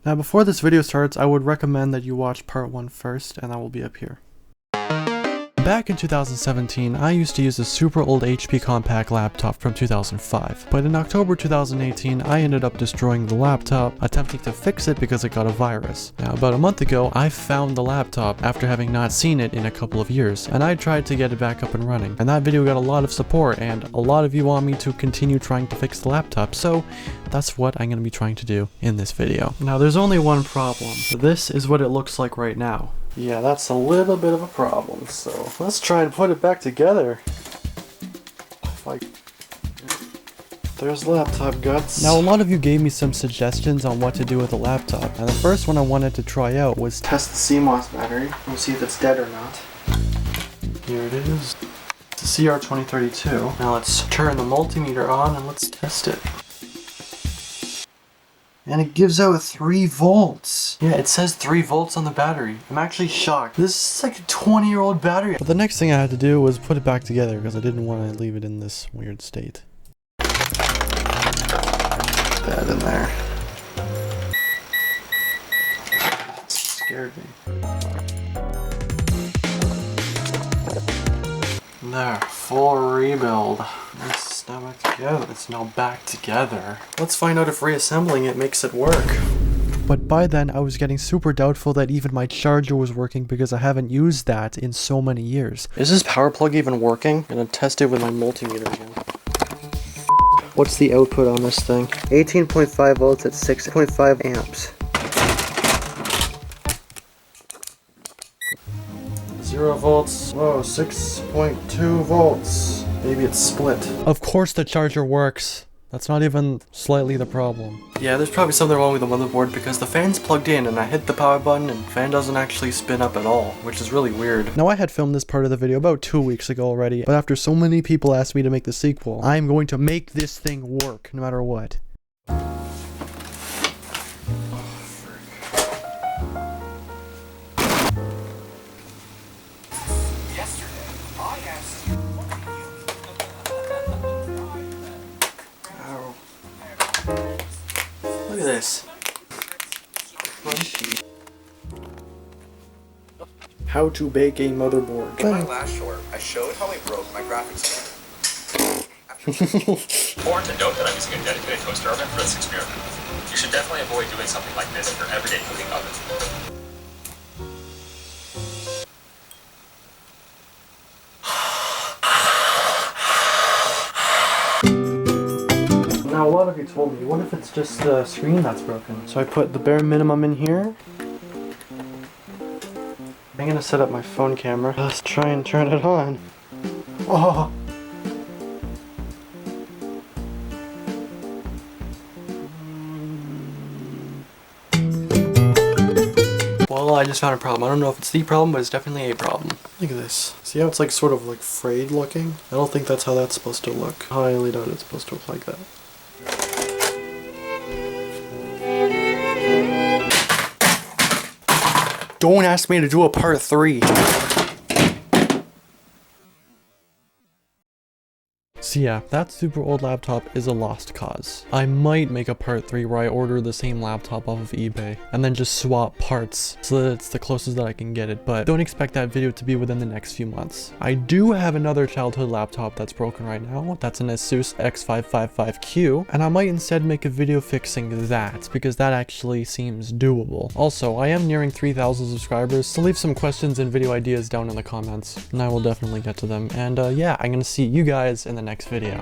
Now before this video starts, I would recommend that you watch part 1 first, and that will be up here. Back in 2017, I used to use a super old HP compact laptop from 2005, but in October 2018, I ended up destroying the laptop, attempting to fix it because it got a virus. Now, about a month ago, I found the laptop after having not seen it in a couple of years, and I tried to get it back up and running, and that video got a lot of support, and a lot of you want me to continue trying to fix the laptop, so that's what I'm going to be trying to do in this video. Now, there's only one problem. This is what it looks like right now. Yeah, that's a little bit of a problem, so let's try and put it back together. There's laptop guts. Now, a lot of you gave me some suggestions on what to do with the laptop, and the first one I wanted to try out was test the CMOS battery and see if it's dead or not. Here it is. It's a CR2032. Now let's turn the multimeter on and let's test it. And it gives out 3 volts. Yeah, it says 3 volts on the battery. I'm actually shocked. This is like a 20-year-old battery. But the next thing I had to do was put it back together because I didn't want to leave it in this weird state. Put that in there. It scared me. There, full rebuild. It's now back together. It's now back together. Let's find out if reassembling it makes it work. But by then, I was getting super doubtful that even my charger was working because I haven't used that in so many years. Is this power plug even working? I'm gonna test it with my multimeter again. What's the output on this thing? 18.5 volts at 6.5 amps. 0 volts. Whoa, 6.2 volts. Maybe it's split. Of course the charger works. That's not even slightly the problem. Yeah, there's probably something wrong with the motherboard because the fan's plugged in and I hit the power button and the fan doesn't actually spin up at all, which is really weird. Now, I had filmed this part of the video about 2 weeks ago already, but after so many people asked me to make the sequel, I'm going to make this thing work no matter what. Look at this. How to bake a motherboard. In my last short, I showed how I broke my graphics card. Important to note that I'm using a dedicated toaster oven for this experiment. You should definitely avoid doing something like this in your everyday cooking oven. Now, a lot of you told me, what if it's just the screen that's broken? So I put the bare minimum in here. I'm gonna set up my phone camera. Let's try and turn it on. Oh! Well, I just found a problem. I don't know if it's the problem, but it's definitely a problem. Look at this. See how it's like sort of like frayed looking? I don't think that's how that's supposed to look. Highly doubt it's supposed to look like that. Don't ask me to do a part 3. So yeah, that super old laptop is a lost cause. I might make a part 3 where I order the same laptop off of eBay and then just swap parts so that it's the closest that I can get it, but don't expect that video to be within the next few months. I do have another childhood laptop that's broken right now. That's an Asus X555Q, and I might instead make a video fixing that because that actually seems doable. Also, I am nearing 3,000 subscribers, so leave some questions and video ideas down in the comments and I will definitely get to them. And yeah, I'm gonna see you guys in the next video.